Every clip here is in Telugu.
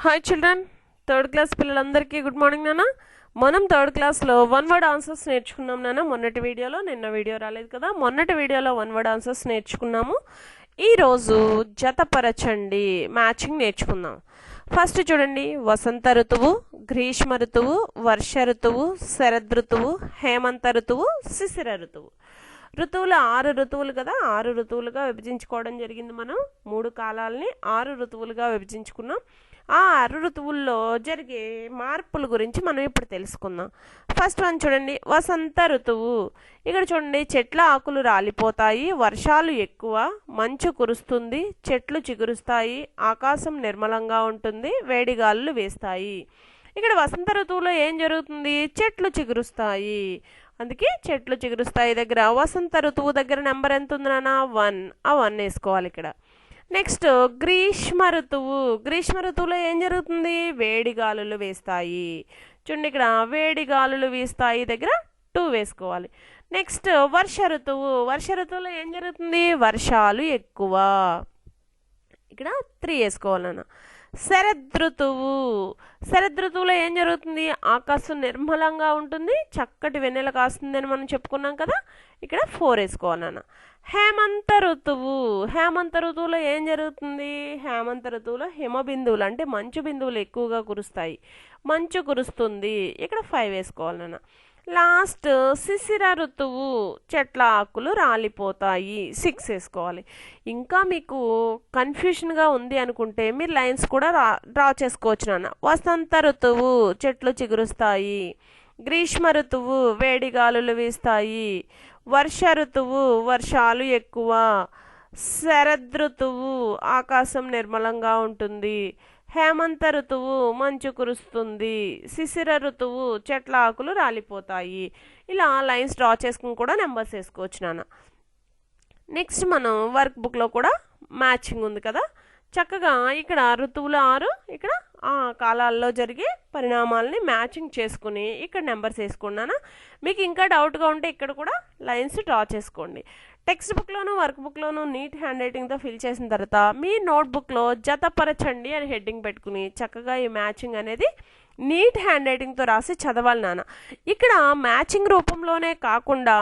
హాయ్ చిల్డ్రన్, థర్డ్ క్లాస్ పిల్లలందరికీ గుడ్ మార్నింగ్ నాన్న. మనం థర్డ్ క్లాస్లో వన్ వర్డ్ ఆన్సర్స్ నేర్చుకున్నాం నాన్న. మొన్నటి వీడియోలో, నిన్న వీడియో రాలేదు కదా, మొన్నటి వీడియోలో వన్ వర్డ్ ఆన్సర్స్ నేర్చుకున్నాము. ఈరోజు జతపరచండి, మ్యాచింగ్ నేర్చుకుందాం. ఫస్ట్ చూడండి, వసంత ఋతువు, గ్రీష్మ ఋతువు, వర్ష ఋతువు, శరద్ ఋతువు, హేమంత ఋతువు, శిశిర ఋతువు. ఋతువులు 6 ఋతువులు కదా, 6 ఋతువులుగా విభజించుకోవడం జరిగింది. మనం 3 కాలాలని 6 ఋతువులుగా విభజించుకున్నాం. ఆ 6 ఋతువుల్లో జరిగే మార్పుల గురించి మనం ఇప్పుడు తెలుసుకుందాం. ఫస్ట్ వన్ చూడండి, వసంత ఋతువు. ఇక్కడ చూడండి, చెట్ల ఆకులు రాలిపోతాయి, వర్షాలు ఎక్కువ, మంచు కురుస్తుంది, చెట్లు చిగురుస్తాయి, ఆకాశం నిర్మలంగా ఉంటుంది, వేడిగాలులు వేస్తాయి. ఇక్కడ వసంత ఋతువులో ఏం జరుగుతుంది? చెట్లు చిగురుస్తాయి. అందుకే చెట్లు చిగురుస్తాయి దగ్గర వసంత ఋతువు దగ్గర నెంబర్ ఎంత ఉంది నాన్న? 1. ఆ 1 వేసుకోవాలి ఇక్కడ. నెక్స్ట్ గ్రీష్మ ఋతువు. గ్రీష్మ ఋతువులో ఏం జరుగుతుంది? వేడి గాలులు వేస్తాయి. చూడండి, ఇక్కడ వేడి గాలులు వీస్తాయి దగ్గర 2 వేసుకోవాలి. నెక్స్ట్ వర్ష ఋతువు. వర్ష ఋతువులో ఏం జరుగుతుంది? వర్షాలు ఎక్కువ. ఇక్కడ 3 వేసుకోవాలన్న. శరద్ ఋతువు. శరద్ ఋతువులో ఏం జరుగుతుంది? ఆకాశం నిర్మలంగా ఉంటుంది, చక్కటి వెన్నెల కాస్తుంది అని మనం చెప్పుకున్నాం కదా, ఇక్కడ 4 వేసుకోవాలన్న. హేమంత ఋతువు. హేమంత ఋతువులో ఏం జరుగుతుంది? హేమంత ఋతువులో హిమబిందువులు అంటే మంచు బిందువులు ఎక్కువగా కురుస్తాయి, మంచు కురుస్తుంది, ఇక్కడ 5 వేసుకోవాలన్న. లాస్ట్ శిశిర ఋతువు. చెట్ల ఆకులు రాలిపోతాయి, 6 వేసుకోవాలి. ఇంకా మీకు కన్ఫ్యూషన్గా ఉంది అనుకుంటే మీరు లైన్స్ కూడా డ్రా చేసుకోవచ్చు నాన్న. వసంత ఋతువు, చెట్లు చిగురుస్తాయి. గ్రీష్మ ఋతువు, వేడి గాలులు వీస్తాయి. వర్ష ఋతువు, వర్షాలు ఎక్కువ. శరద్ ఋతువు, ఆకాశం నిర్మలంగా ఉంటుంది. హేమంత ఋతువు, మంచు కురుస్తుంది. శిశిర ఋతువు, చెట్ల ఆకులు రాలిపోతాయి. ఇలా లైన్స్ డ్రా చేసుకుని కూడా నెంబర్స్ వేసుకోవచ్చు నాన్న. నెక్స్ట్ మనం వర్క్ బుక్లో కూడా మ్యాచింగ్ ఉంది కదా, చక్కగా ఇక్కడ ఋతువులు 6, ఇక్కడ ఆ కాలాల్లో జరిగే పరిణామాలని మ్యాచింగ్ చేసుకుని ఇక్కడ నెంబర్స్ వేసుకున్నాను. మీకు ఇంకా డౌట్గా ఉంటే ఇక్కడ కూడా లైన్స్ డ్రా చేసుకోండి. టెక్స్ట్ బుక్లోను వర్క్ బుక్లోను నీట్ హ్యాండ్ రైటింగ్తో ఫిల్ చేసిన తర్వాత మీ నోట్బుక్లో జతపరచండి అని హెడ్డింగ్ పెట్టుకుని చక్కగా ఈ మ్యాచింగ్ అనేది నీట్ హ్యాండ్ రైటింగ్తో రాసి చదవాలి నాన్న. ఇక్కడ మ్యాచింగ్ రూపంలోనే కాకుండా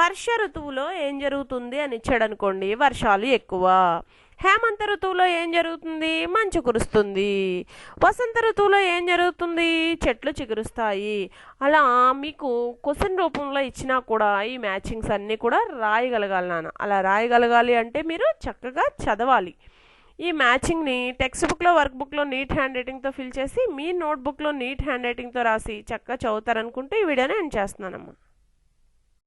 వర్ష ఋతువులో ఏం జరుగుతుంది అని ఇచ్చాడు అనుకోండి, వర్షాలు ఎక్కువ. హేమంత ఋతువులో ఏం జరుగుతుంది? మంచు కురుస్తుంది. వసంత ఋతువులో ఏం జరుగుతుంది? చెట్లు చిగురుస్తాయి. అలా మీకు క్వశ్చన్ రూపంలో ఇచ్చినా కూడా ఈ మ్యాచింగ్స్ అన్నీ కూడా రాయగలగాలి నాన్న. అలా రాయగలగాలి అంటే మీరు చక్కగా చదవాలి. ఈ మ్యాచింగ్ని టెక్స్ట్ బుక్లో వర్క్ బుక్లో నీట్ హ్యాండ్ రైటింగ్తో ఫిల్ చేసి మీ నోట్బుక్లో నీట్ హ్యాండ్ రైటింగ్తో రాసి చక్కగా చదువుతారనుకుంటే ఈ వీడియోని ఎండ్ చేస్తున్నానమ్మా.